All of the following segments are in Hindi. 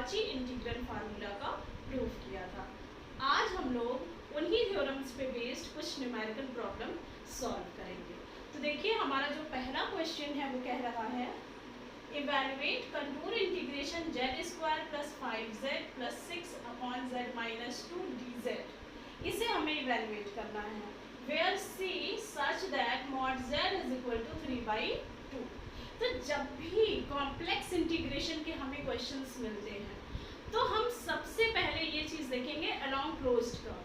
कॉची इंटीग्रल फार्मूला का प्रूव किया था। आज हम लोग उन्हीं थ्योरम्स पे बेस्ड कुछ न्यूमेरिकल प्रॉब्लम सॉल्व करेंगे। तो देखिए हमारा जो पहला क्वेश्चन है वो कह रहा है evaluate contour integration z² + 5z + 6 upon z - 2 dz। इसे हमें इवैल्यूएट करना है where c such that mod z = 3/2। तो जब भी कॉम्प्लेक्स इंटीग्रेशन के हमें क्वेश्चंस मिलते हैं तो हम सबसे पहले ये चीज़ देखेंगे अलोंग क्लोज्ड कर्व।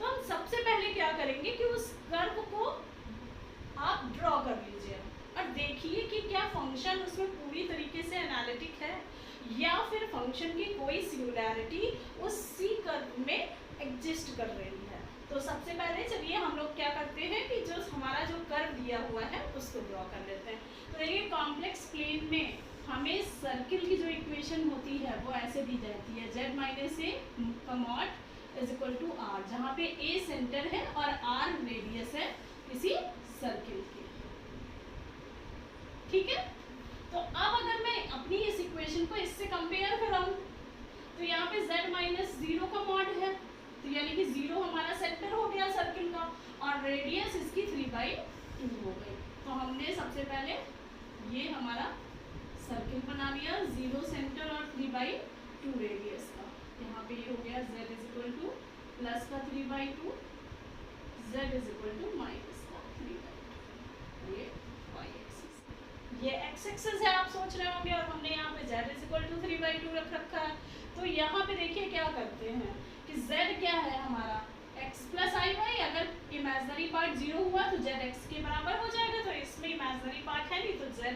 तो हम सबसे पहले क्या करेंगे कि उस कर्व को आप ड्रॉ कर लीजिए और देखिए कि क्या फंक्शन उसमें पूरी तरीके से एनालिटिक है या फिर फंक्शन की कोई सिंगुलैरिटी उस सी कर्व में एग्जिस्ट कर रही है। तो सबसे पहले चलिए हम लोग क्या करते हैं कि जो हमारा जो कर्व दिया हुआ है उसको ड्रॉ कर लेते हैं। तो देखिए कॉम्प्लेक्स प्लेन में हमें सर्किल की जो इक्वेशन होती है वो ऐसे दी जाती है z - a का मॉड = r, जहाँ पे a सेंटर है और r रेडियस है किसी सर्किल की। ठीक है, तो अब अगर मैं अपनी इस इक्वेशन को इससे कंपेयर कराऊं तो यहाँ पे z - 0 का मॉड है, तो यानी कि 0 हमारा सेंटर हो गया सर्किल का और रेडियस इसकी 3/2 हो गई। तो हमने सबसे पहले ये हमारा सर्किल बना लिया 0 सेंटर और 3/2 रेडियस का। यहाँ पे ये हो गया z = प्लस का 3/2, z = माइनस का 3/2। ये y एक्सिस, ये x एक्सिस है आप सोच रहे होंगे और हमने यहाँ पे z = 3/2 रख रखा है। तो यहाँ पे देखिए क्या करते हैं कि z क्या है हमारा x + iy, अगर इमेजनरी पार्ट 0 हुआ तो z x के बराबर हो जाएगा, तो इसमें इमेजनरी पार्ट है नहीं तो z =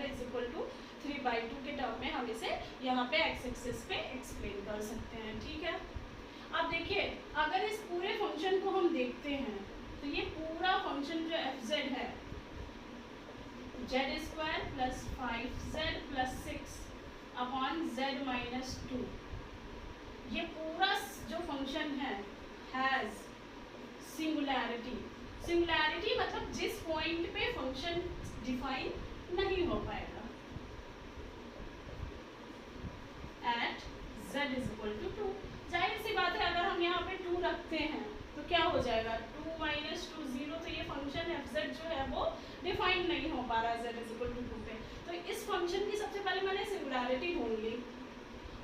3/2 के टर्म में हम इसे यहाँ पे x एक्सिस पे एक्सप्लेन कर सकते हैं। ठीक है, अब देखिए अगर इस पूरे फंक्शन को हम देखते हैं तो ये पूरा फंक्शन जो fz है z² + 5z + 6 अपॉन z - 2, ये पूरा जो फंक्शन है हैज़ सिंगुलैरिटी। सिंगुलैरिटी मतलब जिस पॉइंट पे फंक्शन डिफाइन नहीं हो पाएगा एट z = 2। जाहिर सी बात है अगर हम यहाँ पे 2 रखते हैं तो क्या हो जाएगा 2 - 2 0, तो ये फंक्शन fz जो है वो डिफाइन नहीं हो पा रहा है z = 2 पे। तो इस फंक्शन की सबसे पहले मैंने सिंगुलैरिटी ढूंढ ली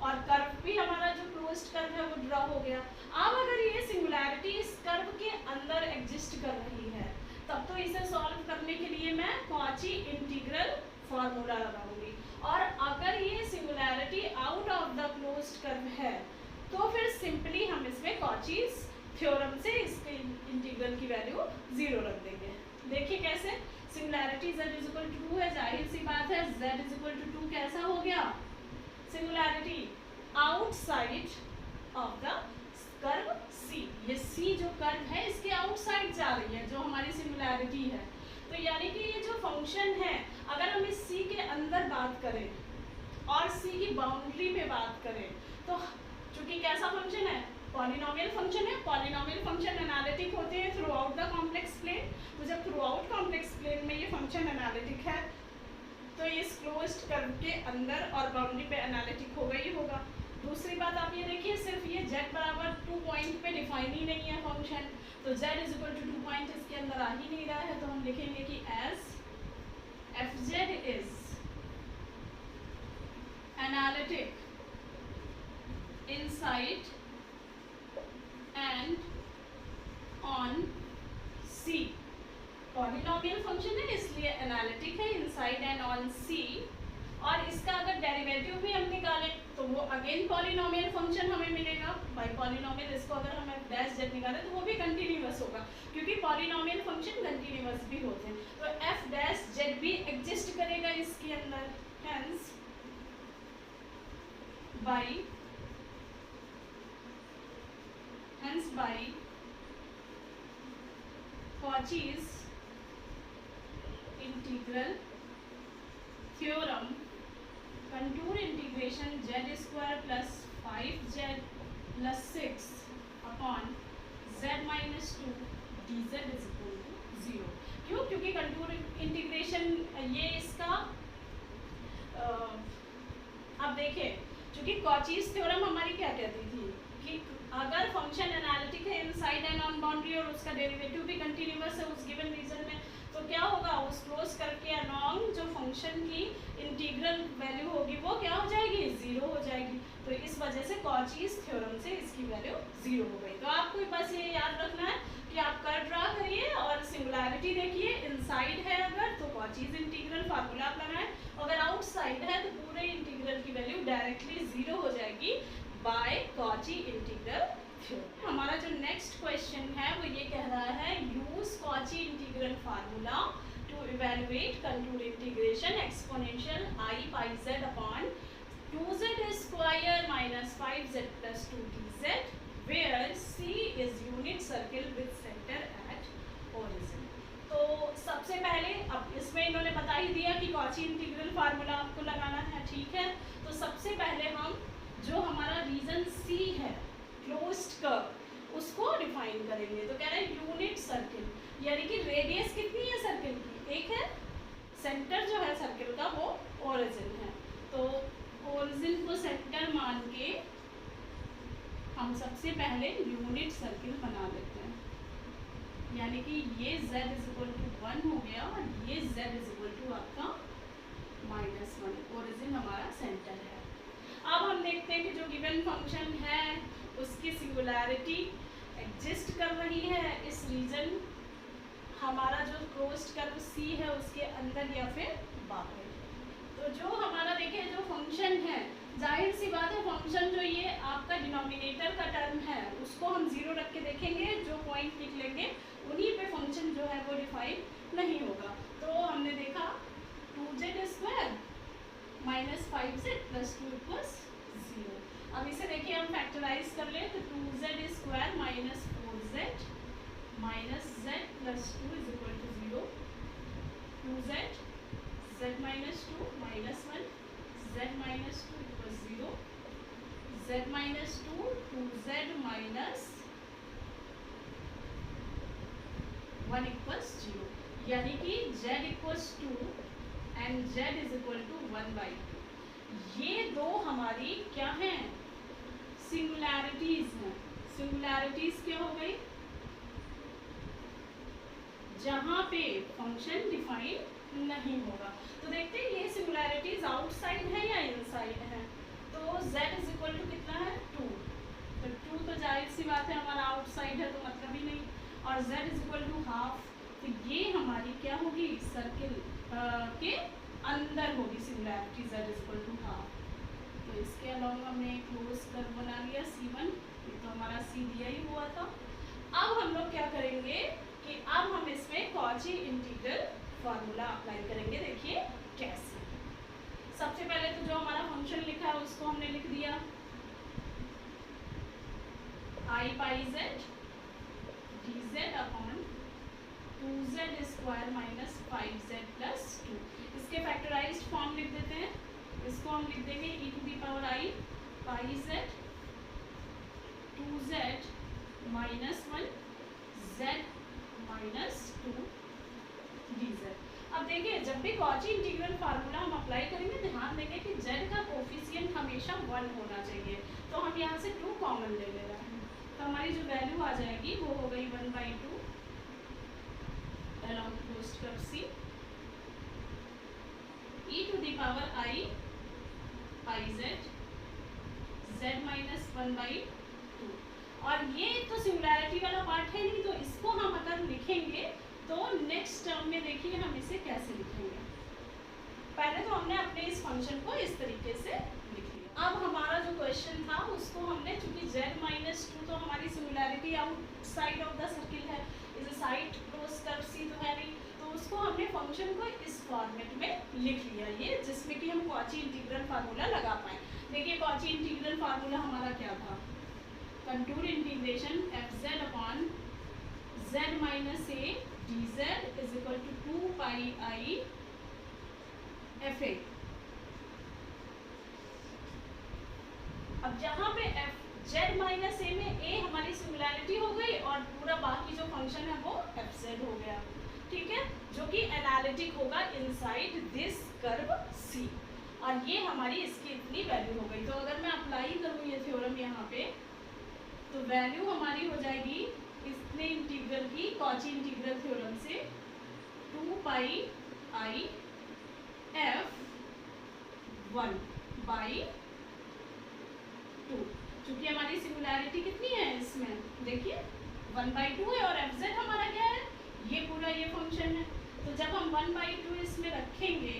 और कर्व भी हमारा जो क्लोज्ड कर्व है वो ड्रॉ हो गया। अब अगर ये सिंगुलैरिटी इस कर्व के अंदर एग्जिस्ट कर रही है तब तो इसे सॉल्व करने के लिए मैं कॉची इंटीग्रल फार्मूला लगाऊंगी, और अगर ये singularity out of the closed curve है तो फिर सिंपली हम इसमें कॉचीज थ्योरम से इसके इंटीग्रल की वैल्यू 0 रख देंगे। देखिए कैसे, सिंगुलैरिटी z = 2 है, जाहिर सी बात है z = 2 कैसा हो गया singularity outside of the curve C। ये C जो कर्व है इसके आउटसाइड जा रही है जो हमारी सिंगुलैरिटी है। तो यानी कि ये जो फंक्शन है अगर हम इस C के अंदर बात करें और C की बाउंड्री पे बात करें तो चूंकि कैसा फंक्शन है पॉलिनोमियल फंक्शन है, पॉलिनोमियल फंक्शन एनालिटिक होते हैं throughout the complex plane. तो जब थ्रू आउट कॉम्प्लेक्स प्लेन में ये फंक्शन एनालिटिक है तो इस क्लोज्ड कर्व के अंदर और बाउंड्री पे एनालिटिक होगा ही होगा। दूसरी बात आप ये देखिए सिर्फ ये z = 2 पॉइंट पे डिफाइन ही नहीं है फंक्शन, तो z = 2 पॉइंट इसके अंदर आ ही नहीं रहा है, तो हम लिखेंगे कि as fz is analytic inside and on C। Polynomial function है इसलिए एनालिटिक है इनसाइड एंड ऑन C, और इसका अगर डेरिवेटिव भी हम निकालें तो वो अगेन पॉलिनोमियल फंक्शन हमें मिलेगा। बाय पॉलिनोमियल इसको अगर हम f' निकालें तो वो भी कंटिन्यूअस होगा क्योंकि पॉलिनोमियल फंक्शन कंटिन्यूअस भी होते हैं, तो f' भी एग्जिस्ट करेगा इसके अंदर। Hence by Cauchy's integral theorem contour integration z² + 5z + 6 upon z - 2 dz = 0। क्यों? क्योंकि कंटूर इंटीग्रेशन ये इसका अब देखिए क्योंकि कॉचीज थ्योरम हमारी क्या कहती थी कि अगर फंक्शन एनालिटिक है इनसाइड एंड ऑन बाउंड्री और उसका डेरिवेटिव भी कंटिन्यूअस है उस गिवन रीजन में, तो क्या होगा, उस क्लोज करके अलोंग जो फंक्शन की इंटीग्रल वैल्यू होगी वो क्या हो जाएगी, जीरो हो जाएगी। तो इस वजह से कॉचीज थ्योरम से इसकी वैल्यू जीरो हो गई। तो आपको बस ये याद रखना है कि आप कर्व ड्रा करिए और सिंगुलैरिटी देखिए, इनसाइड है अगर तो कॉचीज इंटीग्रल फार्मूला आप लगाएं, अगर आउटसाइड है तो पूरे इंटीग्रल की वैल्यू डायरेक्टली जीरो हो जाएगी बाय कॉची इंटीग्रल थ्योरम। हमारा जो नेक्स्ट क्वेश्चन है वो ये कह रहा है use Cauchy integral formula to evaluate contour integration exponential i pi z upon 2z square minus 5z plus 2dz where C is unit circle with center at origin। तो सबसे पहले अब इसमें इन्होंने बता ही दिया कि कॉची इंटीग्रल फार्मूला आपको लगाना है, ठीक है। तो सबसे पहले हम जो हमारा रीजन C है क्लोज्ड कर्व उसको डिफाइन करेंगे। तो कह रहे हैं यूनिट सर्किल, यानी कि रेडियस कितनी है सर्किल की, एक है, सेंटर जो है सर्किल का वो ओरिजिन है। तो ओरिजिन को सेंटर मान के हम सबसे पहले यूनिट सर्किल बना लेते हैं, यानी कि ये z इज इक्वल टू 1 हो गया और ये z इज इक्वल टू आपका -1, ओरिजिन हमारा सेंटर है। अब हम देखते हैं कि जो गिवन फंक्शन है उसकी सिंगुलैरिटी एग्जिस्ट कर रही है इस रीजन, हमारा जो क्लोज्ड कर्व C है उसके अंदर या फिर बाहर। तो जो हमारा देखिए जो फंक्शन है, जाहिर सी बात है फंक्शन जो ये आपका डिनोमिनेटर का टर्म है उसको हम जीरो रख के देखेंगे, जो पॉइंट निकलेंगे उन्हीं पे फंक्शन जो है वो डिफाइन नहीं होगा। तो हमने देखा 2z square minus 5z plus 2 equals 0। अब इसे देखिए हम फैक्टराइज कर ले तो 2z square minus 4z minus z plus 2 is equal to 0, 2z z minus 2 minus 1 z minus 2 equals 0, z minus 2 2z minus 1 equals 0, यानी कि z equals 2 and z is equal to 1/2। ये दो हमारी क्या हैं, सिंगुलैरिटीज हैं। सिंगुलैरिटीज क्या हो गई, जहां पे फंक्शन डिफाइन नहीं होगा। तो देखते हैं ये सिंगुलैरिटीज आउटसाइड है या इनसाइड है। तो z इज इक्वल टू कितना है 2, तो 2 तो जाहिर सी बात है हमारा आउटसाइड है तो मतलब ही नहीं, और z is equal to half, तो ये हमारी क्या होगी, सर्किल के अंदर होगी singularity z is equal to half. तो इसके अलावा हमने क्लोज कर्व बना लिया C1, ये तो हमारा C दिया ही हुआ था। अब हम लोग क्या करेंगे कि अब हम इसमें कॉची इंटीग्रल फार्मूला अप्लाई करेंगे। देखिए कैसे, सबसे पहले तो जो हमारा फंक्शन लिखा है उसको हमने लिख दिया i pi z dz upon 2z square minus 5z plus 2। इसके फैक्टराइज्ड फॉर्म लिख देते हैं, इसको हम लिख देंगे e to the power i pi z 2z minus 1 z minus 2 dz। अब देखिए जब भी कॉची इंटीग्रल फार्मूला हम अप्लाई करेंगे ध्यान देंगे कि z का कोफिशिएंट हमेशा 1 होना चाहिए। तो हम यहाँ से 2 कॉमन ले ले रहे हैं, तो हमारी जो वैल्यू आ जाएगी वो हो गई 1/2 along closed curve C e to the power i pi z z minus 1/2। और ये तो सिंगुलैरिटी वाला पार्ट है नहीं, तो इसको हम अगर लिखेंगे तो नेक्स्ट टर्म में देखिए हम इसे कैसे लिखेंगे। पहले तो हमने अपने इस फंक्शन को इस तरीके से लिख लिया। अब हमारा जो क्वेश्चन था उसको हमने, चूंकि z माइनस 2 तो हमारी singularity outside of the circle है, इस साइड क्लोज कर्व C तो है नहीं, तो उसको हमने फंक्शन को इस फॉर्मेट में लिख लिया, ये जिसमें कि हम कॉची इंटीग्रल फार्मूला लगा पाए। देखिए कॉची इंटीग्रल फार्मूला हमारा क्या था, contour integration fz upon z minus a dz is equal to 2 pi i fa। अब जहाँ पे z माइनस a में a हमारी सिंगुलैरिटी हो गई और पूरा बाकी जो फंक्शन है वो fz हो गया, ठीक है, जो कि एनालिटिक होगा इनसाइड दिस कर्व C। और ये हमारी इसकी इतनी वैल्यू हो गई। तो अगर मैं अप्लाई करूँ ये थ्योरम यहाँ पे, तो वैल्यू हमारी हो जाएगी इसने इंटीग्रल की, कॉची इंटीग्रल थ्योरम से 2 पाई आई एफ 1 बाई 2। चूंकि हमारी सिंगुलैरिटी कितनी है इसमें, देखिए 1/2 है और एफ जेड हमारा क्या है, ये पूरा ये फंक्शन है। तो जब हम 1/2 इसमें रखेंगे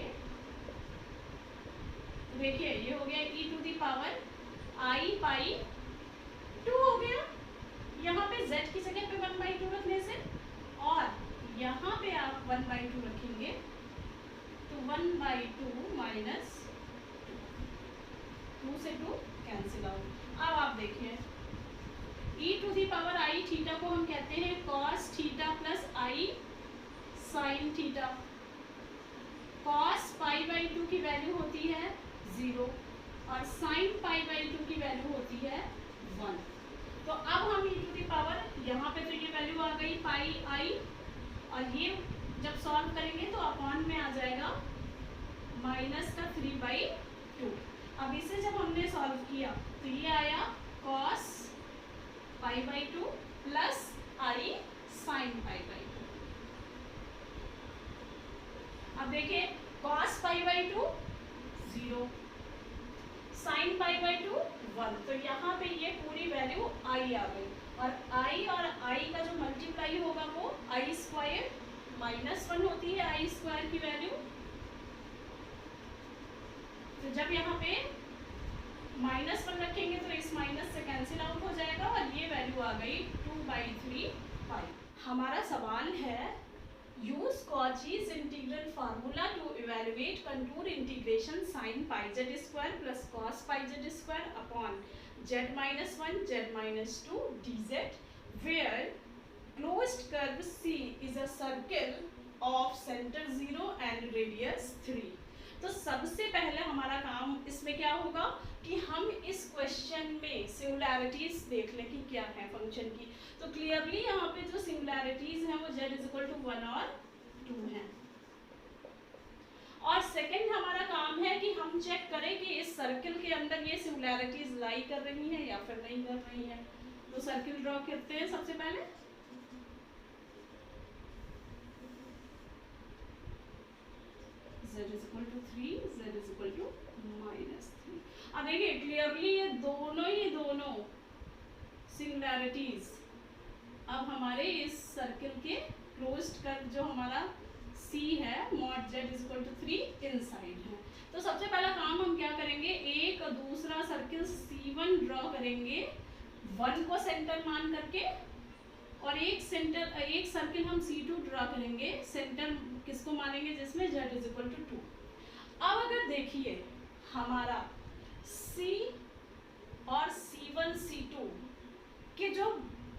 तो देखिए ये हो गया e टू दी पावर आई पाई 2 हो गया, यहाँ पे z की जगह पे 1/2 रखने से, और यहाँ पे आप 1/2 रखेंगे तो 1/2 माइनस 2 से 2 कैंसिल आउट। अब आप देखिए e to the power i theta को हम कहते हैं cos theta plus i sine theta. cos π/2 की वैल्यू होती है 0 और sin π/2 की वैल्यू होती है 1। तो अब हम e टू दी पावर, यहाँ पे तो ये वैल्यू आ गई पाई आई, और ये जब सॉल्व करेंगे तो अपॉन में आ जाएगा माइनस का 3/2। अब इसे जब हमने सॉल्व किया तो ये आया cos π/2 प्लस आई sin π/2। अब देखिए cos π/2 0, sin π/2 1, तो यहाँ पे ये पूरी वैल्यू आई आ गई, और आई का जो मल्टीप्लाई होगा वो आई स्क्वायर -1 होती है आई स्क्वायर की वैल्यू। तो जब यहाँ पे -1 रखेंगे तो इस माइनस से कैंसिल आउट हो जाएगा, और ये वैल्यू आ गई 2/3 पाई। हमारा सवाल है use Cauchy's integral formula to evaluate contour integration sin pi z square plus cos pi z square upon z minus 1 z minus 2 dz, where closed curve C is a circle of center 0 and radius 3। तो सबसे पहले हमारा काम इसमें क्या होगा कि हम इस क्वेश्चन में सिंगुलैरिटीज देख लें कि क्या है फंक्शन की। तो क्लियरली यहाँ पे जो सिंगुलैरिटीज हैं वो z = 1 और 2 हैं। और सेकंड हमारा काम है कि हम चेक करें कि इस सर्किल के अंदर ये सिंगुलैरिटीज लाई कर रही हैं या फिर नहीं कर रही हैं। तो सर्किल ड्रॉ करते हैं सबसे पहले। z = 3, z = -3। अब देखिए क्लियरली ये दोनों सिंगुलैरिटीज अब हमारे इस सर्किल के क्लोज्ड कर्व जो हमारा C है mod z = 3 इनसाइड है। तो सबसे पहला काम हम क्या करेंगे, एक दूसरा सर्किल C1 ड्रॉ करेंगे 1 को सेंटर मान करके, और एक सर्किल हम C2 ड्रॉ करेंगे, सेंटर किसको मानेंगे जिसमें z = 2। अब अगर देखिए हमारा C और C1 C2 के जो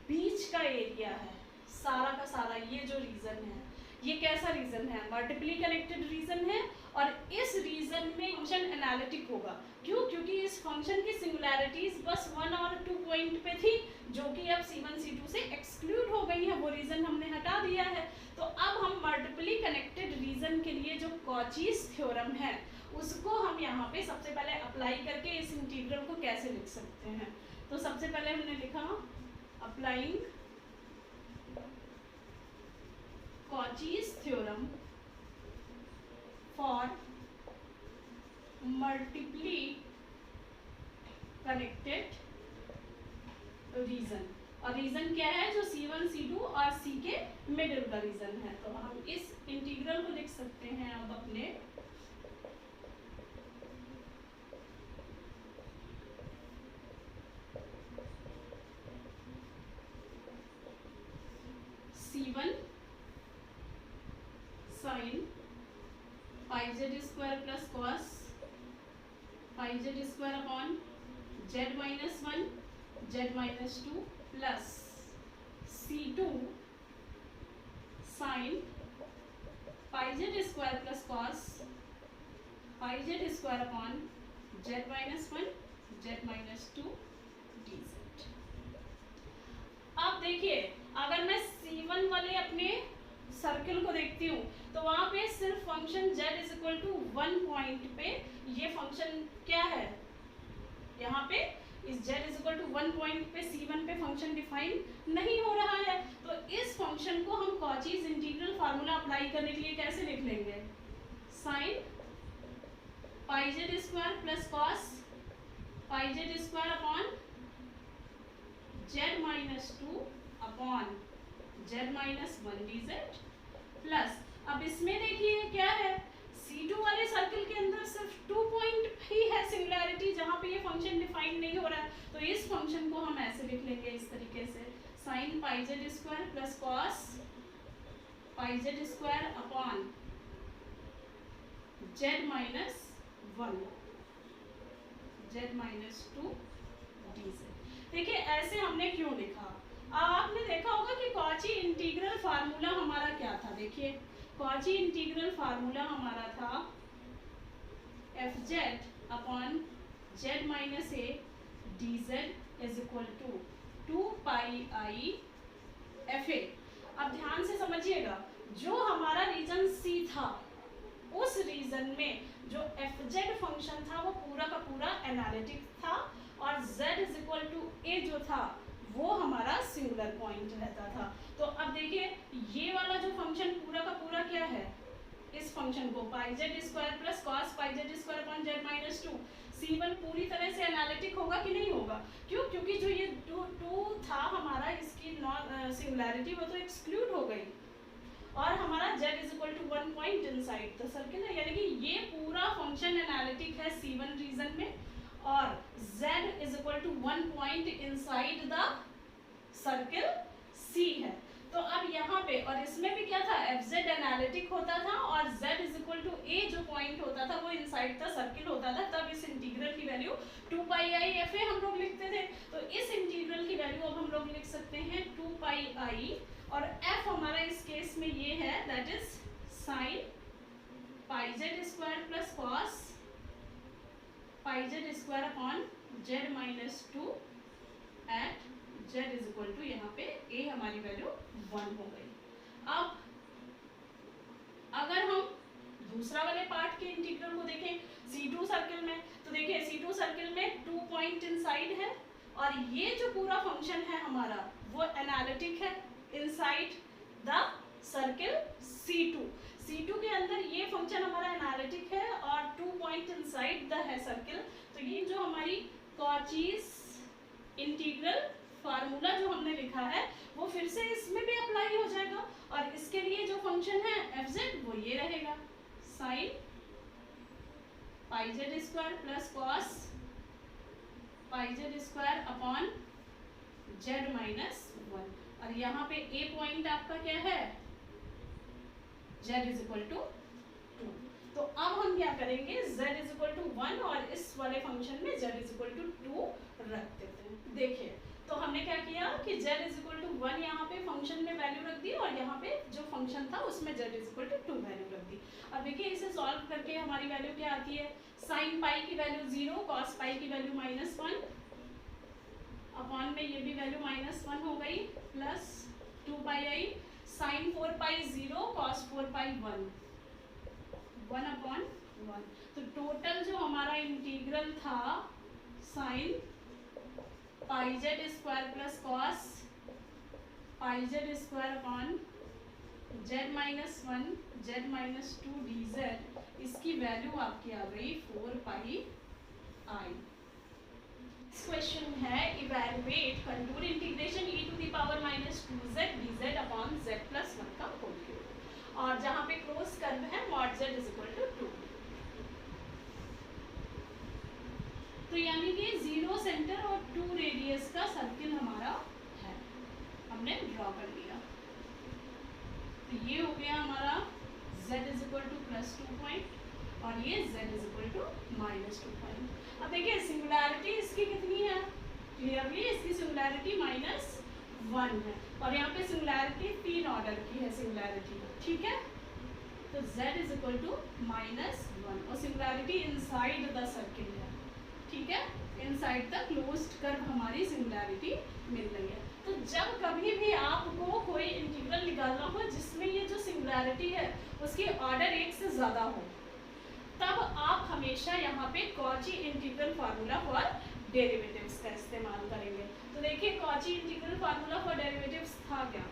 बीच का एरिया है सारा का सारा, ये जो रीजन है ये कैसा रीजन है, मल्टीपली कनेक्टेड रीजन है, और इस रीजन में फंक्शन एनालिटिक होगा। क्यों? क्योंकि इस फंक्शन की सिंगुलैरिटीज बस 1 और 2 पॉइंट पे थी, जो कि अब C1 C2 से एक्सक्लूड हो गई है, वो रीजन हमने हटा दिया है। तो अब हम मल्टीपली कनेक्टेड रीजन के लिए जो कॉचीज थ्योरम है उसको हम यहाँ पे सबसे पहले अप्लाई करके इस इंटीग्रल को कैसे लिख सकते हैं। तो सबसे पहले हमने लिखा applying Cauchy's theorem for multiply connected region, और रीजन क्या है जो C1 C2 और C के मिडिल का रीजन है। तो हम इस इंटीग्रल को लिख सकते हैं अब अपने C1 sin pi z square plus cos pi z square upon z minus 1 z minus 2 plus C2 sin pi z square plus cos pi z square upon z minus 1 z minus 2 dz। अब देखिए अगर मैं C1 वाले अपने सर्किल को देखती हूँ तो वहाँ पे सिर्फ function z is equal to 1 point पे ये फंक्शन क्या है, यहाँ पे इस z is equal to 1 point पे c1 पे फंक्शन डिफाइन नहीं हो रहा है। तो इस फंक्शन को हम कॉचीज इंटीग्रल फार्मूला अप्लाई करने के लिए कैसे लिख लेंगे, sign pi z square plus cos pi z square upon z minus 2 upon z minus 1 dz plus, अब इसमें देखिए क्या है, C2 वाले सर्किल के अंदर सिर्फ 2 पॉइंट ही है सिंगुलैरिटी जहाँ पे ये फंक्शन डिफाइन नहीं हो रहा है। तो इस फंक्शन को हम ऐसे लिख लेंगे इस तरीके से, sign pi z square plus cos pi z square upon z minus 1 z minus 2 dz। देखिए ऐसे हमने क्यों लिखा, आपने देखा होगा कि कॉची इंटीग्रल फार्मूला हमारा क्या था, देखिए कॉची इंटीग्रल फार्मूला हमारा था f z upon z minus a d z is equal to 2 pi i f a. अब ध्यान से समझिएगा, जो हमारा रीजन सी था उस रीजन में जो एफ जेड फंक्शन था वो पूरा का पूरा एनालिटिक था और z इज इक्वल टू ए जो था वो हमारा सिंगुलर पॉइंट रहता था। तो अब देखिए ये वाला जो फंक्शन पूरा का पूरा क्या है, इस फंक्शन को pi z square plus cos pi z square upon z minus 2, c1 पूरी तरह से एनालिटिक होगा कि नहीं होगा, क्यों, क्योंकि जो ये 2 था हमारा इसकी नॉन सिंगुलैरिटी वो तो एक्सक्लूड हो गई और हमारा z is equal to 1 point inside the circle है, यानी कि ये पूरा फंक्शन एनालिटिक है c1 रीजन में और z is equal to 1 point inside the circle c है। तो अब यहाँ पे और इसमें भी क्या था, एफ जेड एनालिटिक होता था और z इज इक्वल टू ए जो पॉइंट होता था वो इनसाइड द सर्किल होता था, तब इस इंटीग्रल की वैल्यू 2 पाई आई एफ ए हम लोग लिखते थे। तो इस इंटीग्रल की वैल्यू अब हम लोग लिख सकते हैं 2 पाई आई और f हमारा इस केस में ये है, that is sine pi z square plus cos pi z square upon z minus 2 at z is equal to यहाँ पे a हमारी वैल्यू 1 हो गई। अब अगर हम दूसरा वाले पार्ट के इंटीग्रल को देखें C2 सर्किल में, तो देखिए C2 सर्किल में 2 पॉइंट इनसाइड है और ये जो पूरा फंक्शन है हमारा वो एनालिटिक है इनसाइड द सर्किल C2 के अंदर ये फंक्शन हमारा एनालिटिक है और 2 पॉइंट इनसाइड द है सर्किल। तो ये जो हमारी कॉचीज इंटीग्रल फार्मूला जो हमने लिखा है वो फिर से इसमें भी अप्लाई हो जाएगा और इसके लिए जो फंक्शन है एफ जेड वो ये रहेगा, sign pi z square plus cos pi z square upon z minus 1 और यहाँ पे ए पॉइंट आपका क्या है, z इज इक्वल टू 2। तो अब हम क्या करेंगे, z इज इक्वल टू 1 और इस वाले फंक्शन में z इज इक्वल टू 2 रख देते हैं। देखिए तो हमने क्या किया कि z इज इक्वल टू 1 यहाँ पे फंक्शन में वैल्यू रख दी और यहाँ पे जो फंक्शन था उसमें z is equal to 2 value रख दी। अब देखिए इसे सॉल्व करके हमारी वैल्यू क्या आती है, साइन पाई की वैल्यू 0, कॉस पाई की वैल्यू -1 अपॉन में ये भी वैल्यू -1 हो गई plus 2 pi i sine 4 pi 0 cos 4 pi 1 upon 1। तो टोटल जो हमारा इंटीग्रल था sine pi z square plus cos pi z square upon z minus 1 z minus 2 d z, इसकी वैल्यू आपकी आ गई 4 पाई आई। क्वेश्चन है evaluate contour integration e to the power -2z dz upon z plus 1 का होल क्यूब और जहाँ पे क्लोज कर्व है mod z is equal to 2। तो यानी कि 0 सेंटर और 2 रेडियस का सर्किल हमारा है, हमने ड्रॉ कर लिया। तो ये हो गया हमारा z is equal to +2 point और ये z is equal to -2 point. अब देखिए सिंगुलैरिटी इसकी कितनी है, क्लियरली इसकी सिंगुलैरिटी -1 है और यहाँ पे सिंगुलैरिटी 3 ऑर्डर की है सिंगुलैरिटी, ठीक है। तो z इज इक्वल टू -1 और सिंगुलैरिटी इनसाइड द सर्किल है, ठीक है, इनसाइड द क्लोज्ड कर्व हमारी सिंगुलैरिटी मिल रही है। तो जब कभी भी आपको कोई इंटीग्रल निकालना हो जिसमें ये जो सिंगुलैरिटी है उसकी ऑर्डर 1 से ज़्यादा हो, तब आप हमेशा यहाँ पे Cauchy integral formula for derivatives का इस्तेमाल करेंगे। तो देखिए Cauchy integral formula for derivatives था क्या?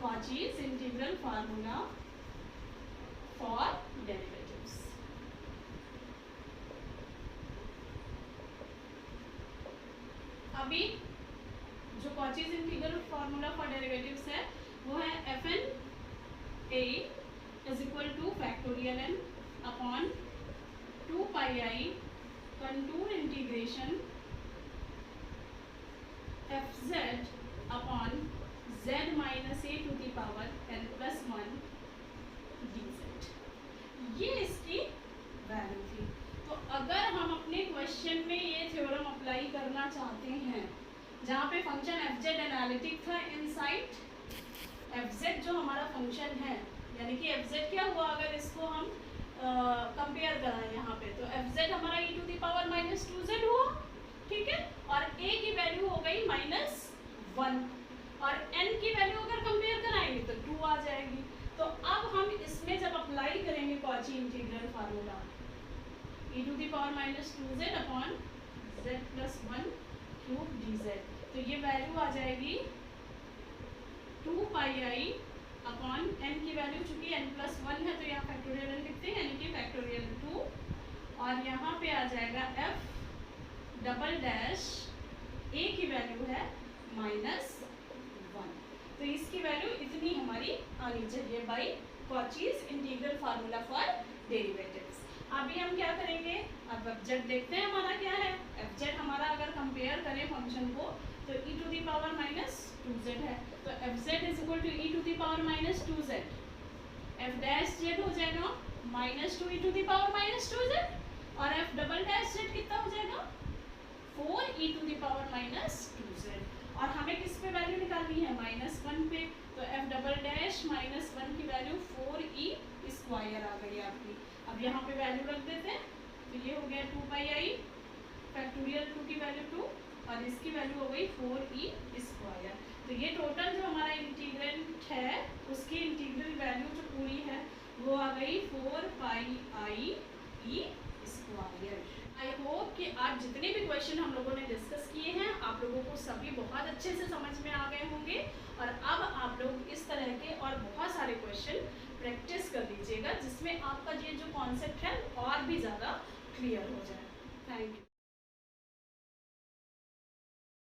Cauchy's integral formula for derivatives. अभी जो Cauchy's integral formula for derivatives है वो है fn a is equal to factorial n upon 2 pi I contour integration fz upon z minus a to the power n plus 1 dz। ये इसकी वैल्यू थी। तो अगर हम अपने क्वेश्चन में ये थ्योरम अप्लाई करना चाहते हैं जहाँ पे फंक्शन एफ जेड एनालिटिक था इनसाइड एफ जेड जो हमारा फंक्शन है, यानी कि एफ जेड क्या हुआ अगर इसको हम कंपेयर कराएं यहाँ पे, तो एफ जेड हमारा e to the power minus 2z हुआ, ठीक है, और a की वैल्यू हो गई -1 और n की वैल्यू अगर कंपेयर कराएंगे तो 2 आ जाएगी। तो अब हम इसमें जब अप्लाई करेंगे Cauchy integral formula e to the power -2z upon z plus 1 cube dz, तो ये वैल्यू आ जाएगी 2 पाई आई अपॉन n की वैल्यू चूंकि n प्लस 1 है तो यहाँ फैक्टोरियल n लिखते हैं, यानी कि फैक्टोरियल 2, और यहाँ पे आ जाएगा f डबल डैश a की वैल्यू है -1, तो इसकी वैल्यू इतनी हमारी आनी चाहिए by Cauchy's integral formula for derivatives. अभी हम क्या करेंगे, अब एफ जेड देखते हैं हमारा क्या है। एफ जेड हमारा अगर कंपेयर करें फंक्शन को तो e to the power -2z है, तो f z is equal to e to the power -2z, f dash z हो जाएगा -2 e to the power -2z, और एफ डबल डैश जेड कितना हो जाएगा 4 e to the power -2z, और हमें किस पे वैल्यू निकालनी है -1 पे, तो एफ डबल डैश -1 की वैल्यू 4e स्क्वायर आ गई आपकी। अब यहाँ पे वैल्यू रख देते हैं, तो ये हो गया 2 पाई आई फैक्टोरियल 2 की वैल्यू 2 और इसकी वैल्यू हो गई 4e स्क्वायर। तो ये टोटल जो हमारा इंटीग्रेंट है उसकी इंटीग्रल वैल्यू जो पूरी है वो आ गई 4 pi I E square. I hope कि आज जितने भी क्वेश्चन हम लोगों ने डिस्कस किए हैं आप लोगों को सभी बहुत अच्छे से समझ में आ गए होंगे, और अब आप लोग इस तरह के और बहुत सारे क्वेश्चन प्रैक्टिस कर लीजिएगा जिसमें आपका ये जो कॉन्सेप्ट है और भी ज़्यादा क्लियर हो जाए। Thank you.